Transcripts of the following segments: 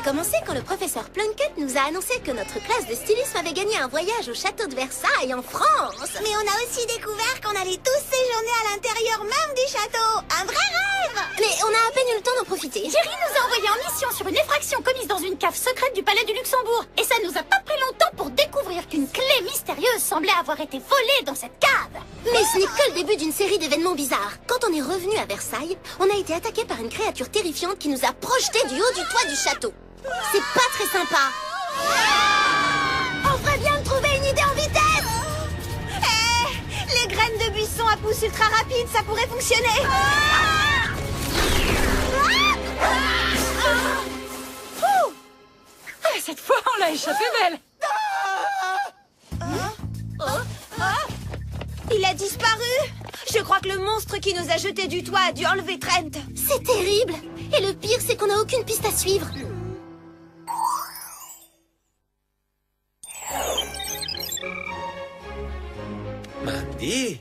commencé quand le professeur Plunkett nous a annoncé que notre classe de stylisme avait gagné un voyage au château de Versailles en France. Mais on a aussi découvert qu'on allait tous séjourner à l'intérieur même du château. Un vrai rêve! Mais on a à peine eu le temps d'en profiter. Jerry nous a envoyés en mission sur une effraction commise dans une cave secrète du palais du Luxembourg. Et ça nous a pas pris longtemps pour découvrir qu'une clé mystérieuse semblait avoir été volée dans cette cave. Mais ce n'est que le début d'une série d'événements bizarres. Quand on est revenu à Versailles, on a été attaqué par une créature terrifiante qui nous a projetés du haut du toit du château. C'est pas très sympa. On ferait bien de trouver une idée en vitesse. Les graines de buisson à pouce ultra rapide, ça pourrait fonctionner. Cette fois, on l'a échappé belle. Il a disparu. Je crois que le monstre qui nous a jetés du toit a dû enlever Trent. C'est terrible. Et le pire, c'est qu'on n'a aucune piste à suivre. Mandy?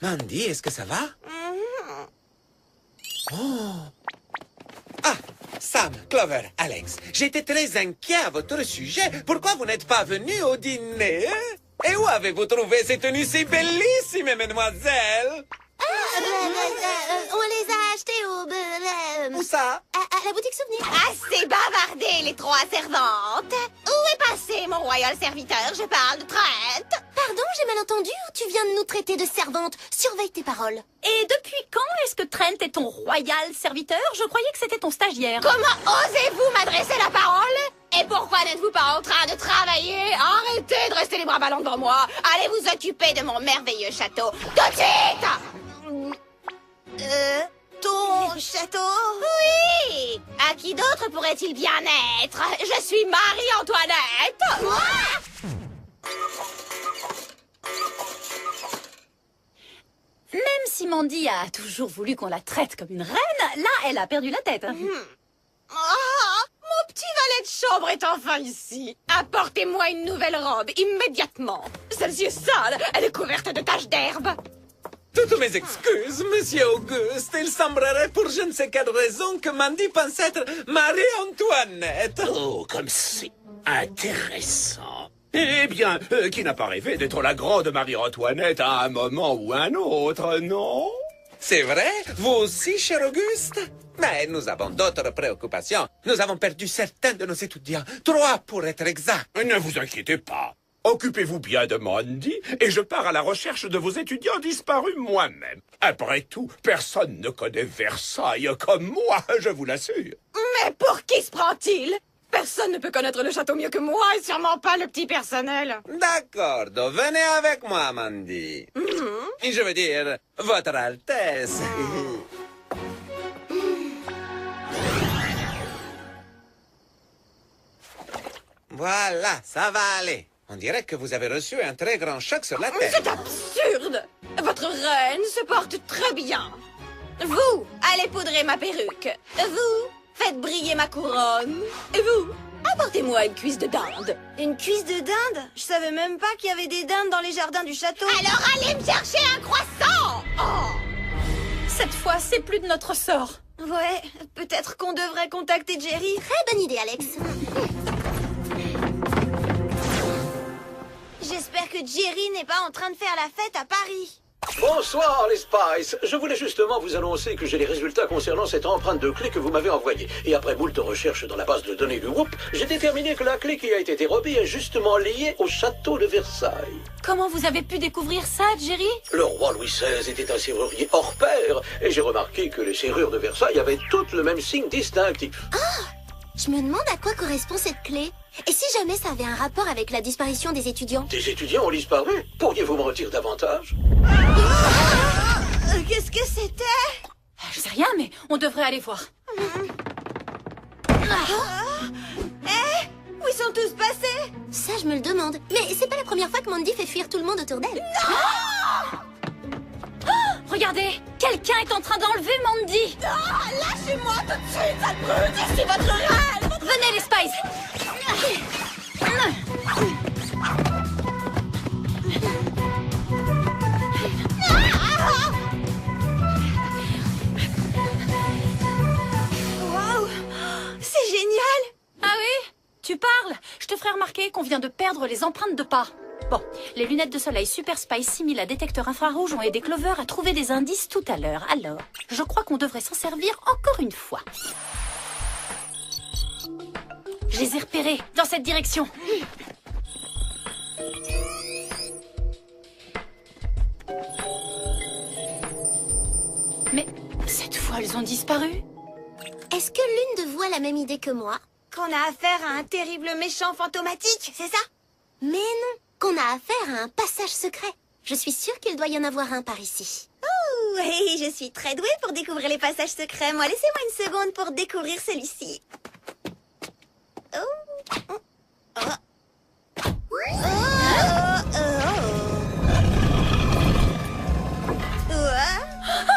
Mandy, est-ce que ça va? Oh! Ah! Sam, Clover, Alex, j'étais très inquiet à votre sujet. Pourquoi vous n'êtes pas venus au dîner? Et où avez-vous trouvé ces tenues si bellissime, mesdemoiselles? On les a achetés Où ça? à la boutique souvenir. Assez bavardé, les trois servantes. Où est passé mon royal serviteur? Je parle de Trent. Pardon, j'ai mal entendu ou tu viens de nous traiter de servante? Surveille tes paroles. Et depuis quand est-ce que Trent est ton royal serviteur? Je croyais que c'était ton stagiaire. Comment osez-vous m'adresser la parole? Et pourquoi n'êtes-vous pas en train de travailler? Arrêtez de rester les bras ballants devant moi. Allez vous occuper de mon merveilleux château. Tout de suite! Ton château? Oui! À qui d'autre pourrait-il bien être? Je suis Marie-Antoinette! Même si Mandy a toujours voulu qu'on la traite comme une reine, là, elle a perdu la tête. Mon petit valet de chambre est enfin ici. Apportez-moi une nouvelle robe, immédiatement. Celle-ci est sale, elle est couverte de taches d'herbe. Toutes mes excuses, monsieur Auguste. Il semblerait pour je ne sais quelle raison que Mandy pense être Marie-Antoinette. Oh, comme c'est intéressant. Eh bien, qui n'a pas rêvé d'être la grande Marie-Antoinette à un moment ou un autre, non? C'est vrai? Vous aussi, cher Auguste? Mais nous avons d'autres préoccupations. Nous avons perdu certains de nos étudiants. 3 pour être exact. Ne vous inquiétez pas. Occupez-vous bien de Mandy et je pars à la recherche de vos étudiants disparus moi-même. Après tout, personne ne connaît Versailles comme moi, je vous l'assure. Mais pour qui se prend-il? Personne ne peut connaître le château mieux que moi et sûrement pas le petit personnel. D'accord, venez avec moi, Mandy. Je veux dire, Votre Altesse. Voilà, ça va aller. On dirait que vous avez reçu un très grand choc sur la tête. C'est absurde! Votre reine se porte très bien. Vous, allez poudrer ma perruque. Vous, faites briller ma couronne. Et vous, apportez-moi une cuisse de dinde. Une cuisse de dinde? Je savais même pas qu'il y avait des dindes dans les jardins du château. Alors allez me chercher un croissant! Oh! Cette fois, c'est plus de notre sort. Ouais, peut-être qu'on devrait contacter Jerry. Très bonne idée, Alex. J'espère que Jerry n'est pas en train de faire la fête à Paris. Bonsoir les Spice. Je voulais justement vous annoncer que j'ai les résultats concernant cette empreinte de clé que vous m'avez envoyée. Et après moult recherches dans la base de données du Whoop, j'ai déterminé que la clé qui a été dérobée est justement liée au château de Versailles. Comment vous avez pu découvrir ça, Jerry? Le roi Louis XVI était un serrurier hors pair, et j'ai remarqué que les serrures de Versailles avaient toutes le même signe distinctif. Je me demande à quoi correspond cette clé. Et si jamais ça avait un rapport avec la disparition des étudiants? Des étudiants ont disparu. Pourriez-vous m'en dire davantage? Qu'est-ce que c'était? Je sais rien, mais on devrait aller voir. Où ils sont tous passés? Ça, je me le demande. Mais c'est pas la première fois que Mandy fait fuir tout le monde autour d'elle. Regardez, quelqu'un est en train d'enlever Mandy. Lâchez-moi tout de suite, sale brute! C'est votre reine! Venez, les Spies. Waouh! C'est génial! Ah oui, te ferai remarquer qu'on vient de perdre les empreintes de pas. Bon, les lunettes de soleil Super Spy 6000 à détecteur infrarouge ont aidé Clover à trouver des indices tout à l'heure. Alors, je crois qu'on devrait s'en servir encore une fois. Je les ai repérés dans cette direction. Mais cette fois, elles ont disparu. Est-ce que l'une de vous a la même idée que moi? Qu'on a affaire à un terrible méchant fantomatique, c'est ça? Mais non, qu'on a affaire à un passage secret. Je suis sûre qu'il doit y en avoir un par ici. Oh, oui, je suis très douée pour découvrir les passages secrets. Moi, laissez-moi une seconde pour découvrir celui-ci. Oh. Oh.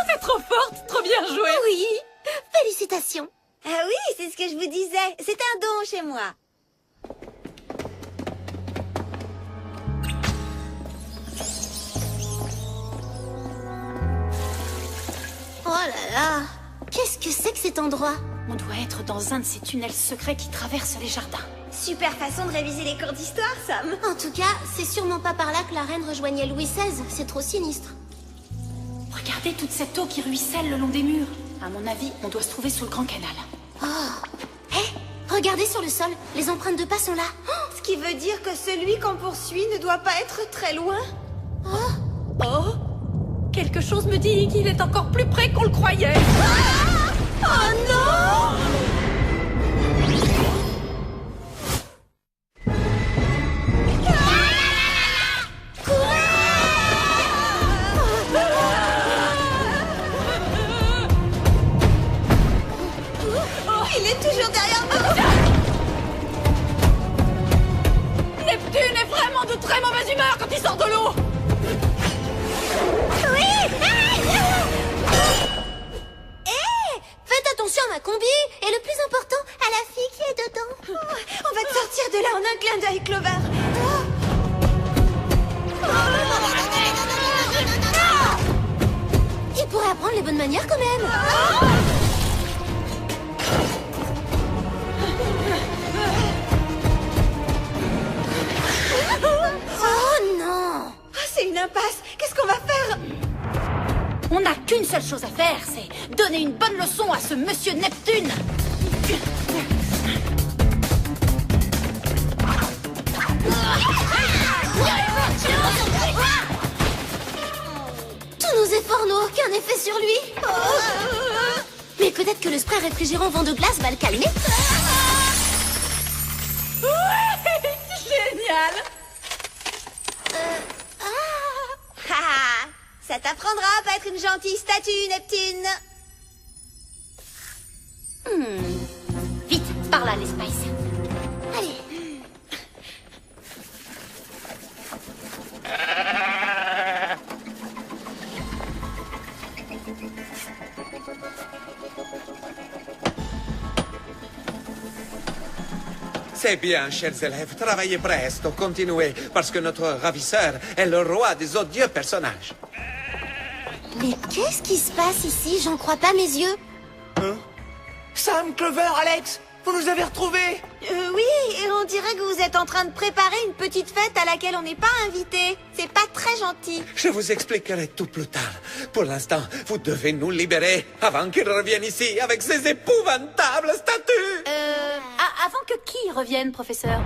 T'es trop forte, trop bien joué. Oui, félicitations. Ah oui, c'est ce que je vous disais. C'est un don chez moi. Oh là là, qu'est-ce que c'est que cet endroit? On doit être dans un de ces tunnels secrets qui traversent les jardins. Super façon de réviser les cours d'histoire, Sam. En tout cas, c'est sûrement pas par là que la reine rejoignait Louis XVI. C'est trop sinistre. Regardez toute cette eau qui ruisselle le long des murs. À mon avis, on doit se trouver sous le Grand Canal. Oh, hé, regardez sur le sol. Les empreintes de pas sont là. Ce qui veut dire que celui qu'on poursuit ne doit pas être très loin. Oh, quelque chose me dit qu'il est encore plus près qu'on le croyait. Oh non! Il est toujours derrière nous! Neptune est vraiment de très mauvaise humeur quand il sort de l'eau. Faites attention à ma combi et le plus important, à la fille qui est dedans. On va te sortir de là en un clin d'œil, Clover. Il pourrait apprendre les bonnes manières quand même. Oh non! Ah, c'est une impasse. Qu'est-ce qu'on va faire? On n'a qu'une seule chose à faire, c'est donner une bonne leçon à ce monsieur Neptune. Tous nos efforts n'ont aucun effet sur lui. Mais peut-être que le spray réfrigérant vent de glace va le calmer. Génial. Ah, ça t'apprendra à pas être une gentille statue, Neptune. Vite, par là les Spice. Allez. C'est bien, chers élèves, travaillez presto, continuez, parce que notre ravisseur est le roi des odieux personnages. Mais qu'est-ce qui se passe ici? J'en crois pas mes yeux. Sam, Clover, Alex, vous nous avez retrouvés. Oui, et on dirait que vous êtes en train de préparer une petite fête à laquelle on n'est pas invité. C'est pas très gentil. Je vous expliquerai tout plus tard. Pour l'instant, vous devez nous libérer avant qu'il revienne ici avec ses épouvantables statues. Avant que qui revienne, professeur?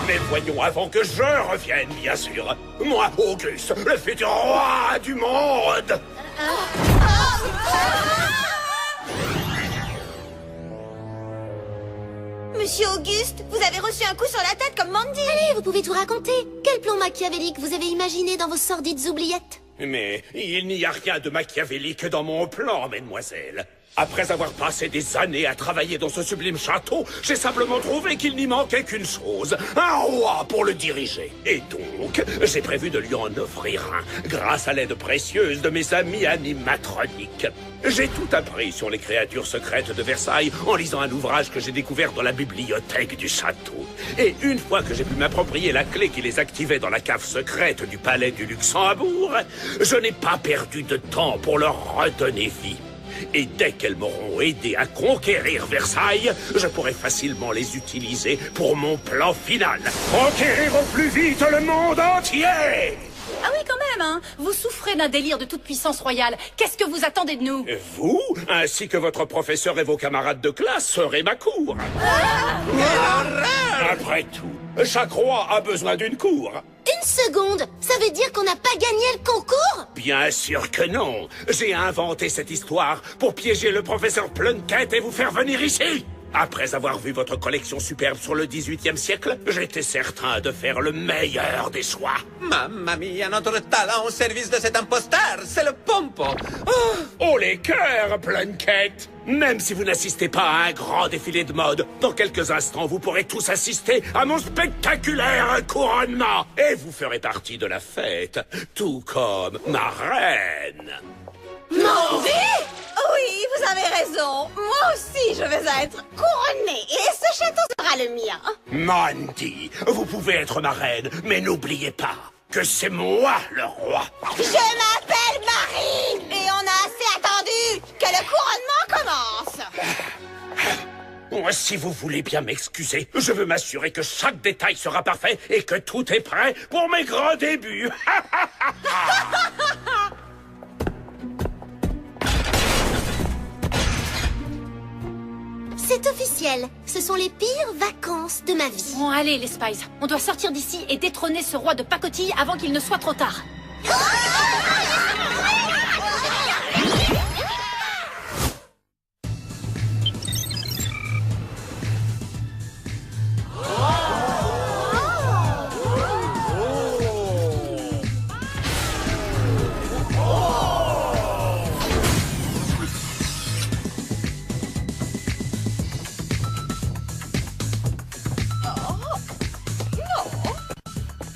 Mais voyons, avant que je revienne, bien sûr. Moi, Auguste, le futur roi du monde. Monsieur Auguste, vous avez reçu un coup sur la tête comme Mandy. Allez, vous pouvez tout raconter. Quel plan machiavélique vous avez imaginé dans vos sordides oubliettes? Mais il n'y a rien de machiavélique dans mon plan, mesdemoiselles. Après avoir passé des années à travailler dans ce sublime château, j'ai simplement trouvé qu'il n'y manquait qu'une chose, un roi pour le diriger. Et donc, j'ai prévu de lui en offrir un, grâce à l'aide précieuse de mes amis animatroniques. J'ai tout appris sur les créatures secrètes de Versailles en lisant un ouvrage que j'ai découvert dans la bibliothèque du château. Et une fois que j'ai pu m'approprier la clé qui les activait dans la cave secrète du palais du Luxembourg, je n'ai pas perdu de temps pour leur redonner vie. Et dès qu'elles m'auront aidé à conquérir Versailles, je pourrai facilement les utiliser pour mon plan final. Conquérir au plus vite le monde entier! Ah oui, quand même, hein. Vous souffrez d'un délire de toute puissance royale. Qu'est-ce que vous attendez de nous? Vous, ainsi que votre professeur et vos camarades de classe, serez ma cour. Après tout, chaque roi a besoin d'une cour. Une seconde, ça veut dire qu'on n'a pas gagné le concours? Bien sûr que non. J'ai inventé cette histoire pour piéger le professeur Plunkett et vous faire venir ici. Après avoir vu votre collection superbe sur le XVIIIe siècle, j'étais certain de faire le meilleur des choix. Mamma mia, notre talent au service de cet imposteur, c'est le pompo. Oh les cœurs, Plunkett! Même si vous n'assistez pas à un grand défilé de mode, dans quelques instants, vous pourrez tous assister à mon spectaculaire couronnement. Et vous ferez partie de la fête, tout comme ma reine. Mandy? Oui, vous avez raison. Moi aussi, je vais être couronnée. Et ce château sera le mien. Mandy, vous pouvez être ma reine, mais n'oubliez pas que c'est moi le roi. Je m'appelle Marie. Et on a assez attendu que le couronnement commence. Si vous voulez bien m'excuser, je veux m'assurer que chaque détail sera parfait et que tout est prêt pour mes grands débuts. C'est officiel, ce sont les pires vacances de ma vie. Bon, allez, les Spies. On doit sortir d'ici et détrôner ce roi de pacotille avant qu'il ne soit trop tard.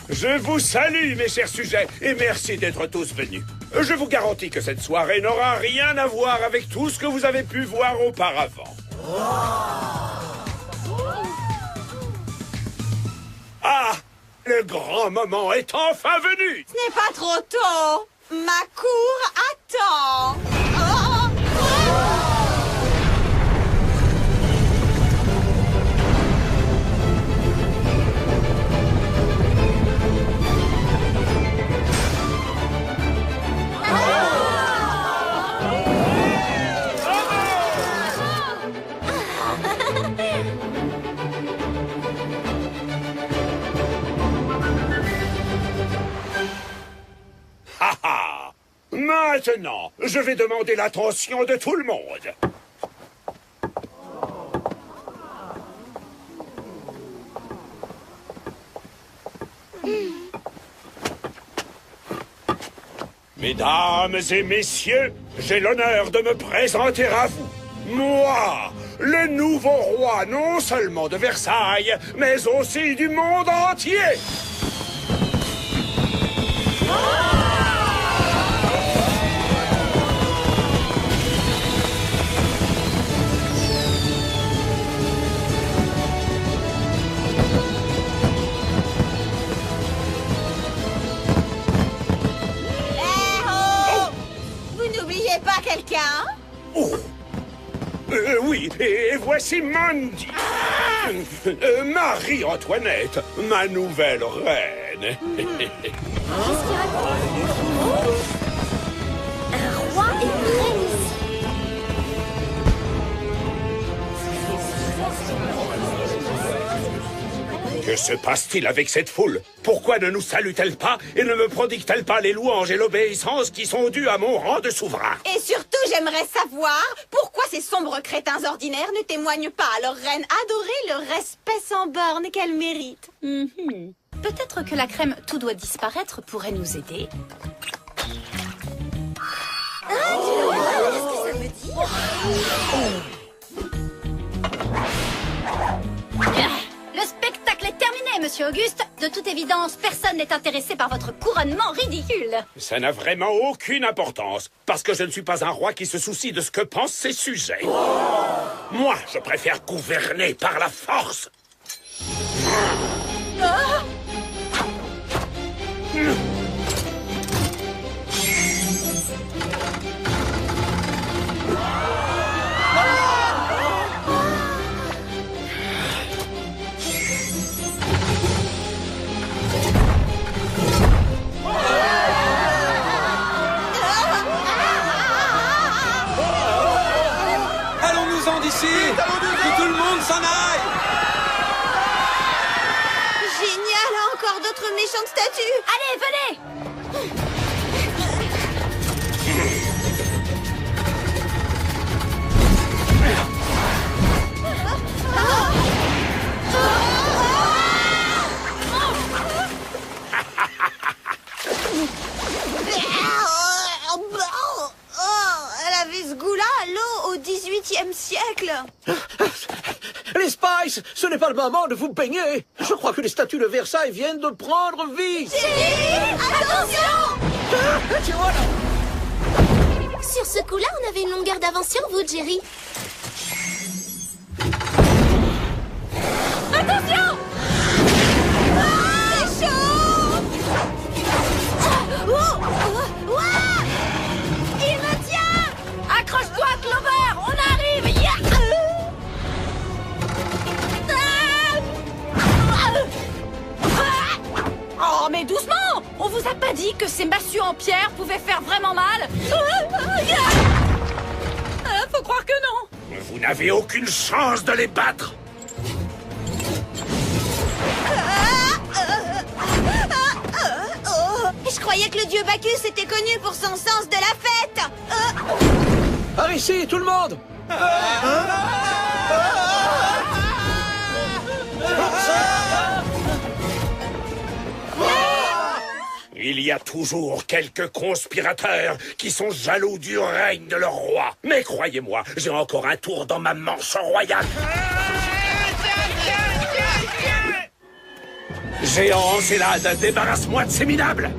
Je vous salue, mes chers sujets, et merci d'être tous venus. Je vous garantis que cette soirée n'aura rien à voir avec tout ce que vous avez pu voir auparavant. Ah, le grand moment est enfin venu! Ce n'est pas trop tôt. Ma cour attend. Maintenant, je vais demander l'attention de tout le monde. Mesdames et messieurs, j'ai l'honneur de me présenter à vous. Moi, le nouveau roi non seulement de Versailles, mais aussi du monde entier. Pas quelqu'un? Oh. Oui, et voici Mandy. Marie-Antoinette, ma nouvelle reine. Un roi et une reine ici. Que se passe-t-il avec cette foule? Pourquoi ne nous salue-t-elle pas et ne me prodigue-t-elle pas les louanges et l'obéissance qui sont dues à mon rang de souverain? Et surtout, j'aimerais savoir pourquoi ces sombres crétins ordinaires ne témoignent pas à leur reine adorée le respect sans borne qu'elle mérite. Peut-être que la crème « Tout doit disparaître » pourrait nous aider. Ah, tu le vois, qu'est-ce que ça veut dire? Le spectacle est terminé, Monsieur Auguste. De toute évidence, personne n'est intéressé par votre couronnement ridicule. Ça n'a vraiment aucune importance, parce que je ne suis pas un roi qui se soucie de ce que pensent ses sujets. Moi, je préfère gouverner par la force. Allons-nous-en d'ici! Que tout le monde s'en aille! Génial, encore d'autres méchantes statues. Allez, venez! Elle avait ce goût-là, l'eau, au XVIIIe siècle. Les Spice, ce n'est pas le moment de vous baigner. Je crois que les statues de Versailles viennent de prendre vie. Attention! Tu vois là? Sur ce coup-là, on avait une longueur d'avance sur vous, Jerry. Attention! C'est chaud! Il me tient! Accroche-toi, Clover! On arrive! Oh, mais doucement! On vous a pas dit que ces massues en pierre pouvaient faire vraiment mal? Faut croire que non! Vous n'avez aucune chance de les battre. Je croyais que le dieu Bacchus était connu pour son sens de la fête. Par ici, tout le monde! Il y a toujours quelques conspirateurs qui sont jaloux du règne de leur roi. Mais croyez-moi, j'ai encore un tour dans ma manche royale. Géant Célade, débarrasse-moi de ces minables.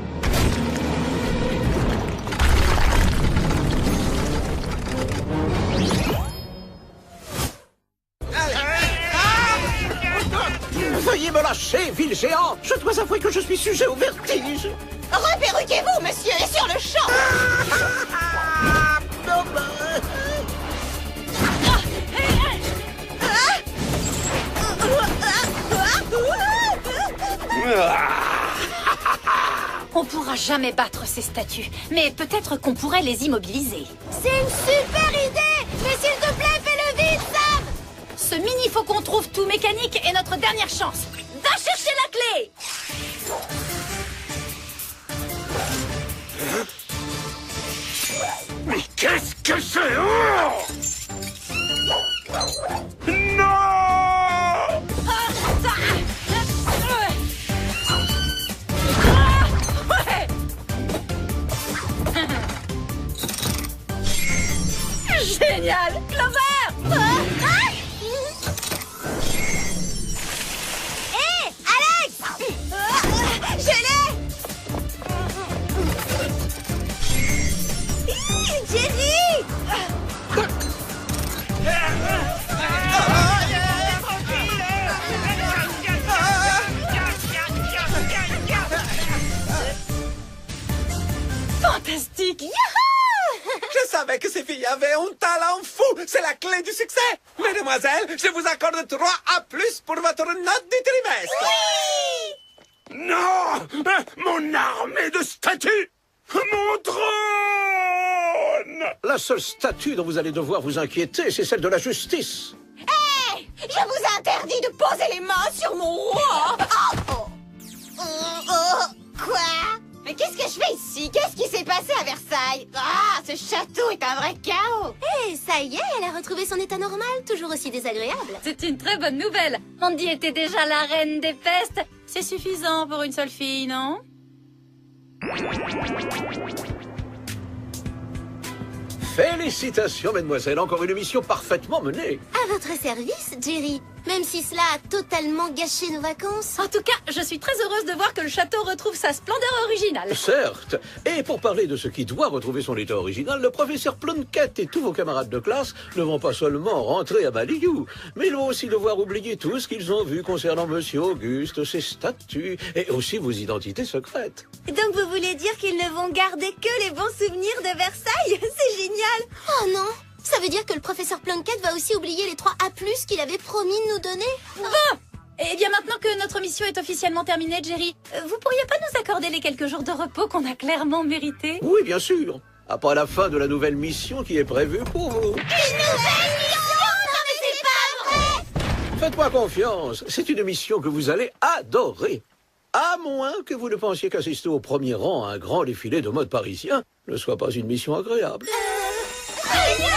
Veuillez me lâcher, ville géant! Je dois avouer que je suis sujet au vertige! Reperruquez-vous, monsieur, et sur le champ. On pourra jamais battre ces statues, mais peut-être qu'on pourrait les immobiliser. C'est une super idée! Mais s'il te plaît, fais-le vite, Sam! Ce mini-faucon trouve tout mécanique est notre dernière chance. Va chercher la clé! Mais qu'est-ce que c'est? Oh! Non! Génial! Clover! Hé, Alex! Je l'ai! Jerry! Fantastique! Je savais que ces filles avaient un talent fou. C'est la clé du succès. Mesdemoiselles, je vous accorde 3 A+ pour votre note du trimestre. Non! Mon armée de statues! Mon trône! La seule statue dont vous allez devoir vous inquiéter, c'est celle de la justice. Hé! Je vous interdis de poser les mains sur mon roi! Quoi? Mais qu'est-ce que je fais ici? Qu'est-ce qui s'est passé à Versailles? Ah, ce château est un vrai chaos! Hé, ça y est, elle a retrouvé son état normal, toujours aussi désagréable. C'est une très bonne nouvelle. Mandy était déjà la reine des pestes. C'est suffisant pour une seule fille, non? Félicitations, mademoiselle. Encore une mission parfaitement menée. À votre service, Jerry. Même si cela a totalement gâché nos vacances. En tout cas, je suis très heureuse de voir que le château retrouve sa splendeur originale. Certes. Et pour parler de ce qui doit retrouver son état original, le professeur Plunkett et tous vos camarades de classe ne vont pas seulement rentrer à Ballyou, mais ils vont aussi devoir oublier tout ce qu'ils ont vu concernant Monsieur Auguste, ses statues et aussi vos identités secrètes. Donc vous voulez dire qu'ils ne vont garder que les bons souvenirs de Versailles? C'est génial! Oh non! Ça veut dire que le professeur Plunkett va aussi oublier les 3 A+, qu'il avait promis de nous donner? Bon! Eh bien, maintenant que notre mission est officiellement terminée, Jerry, vous pourriez pas nous accorder les quelques jours de repos qu'on a clairement mérités? Oui, bien sûr. Après la fin de la nouvelle mission qui est prévue pour vous. Une nouvelle mission? Non mais c'est pas vrai! Faites-moi confiance, c'est une mission que vous allez adorer. À moins que vous ne pensiez qu'assister au premier rang à un grand défilé de mode parisien ne soit pas une mission agréable. Génial!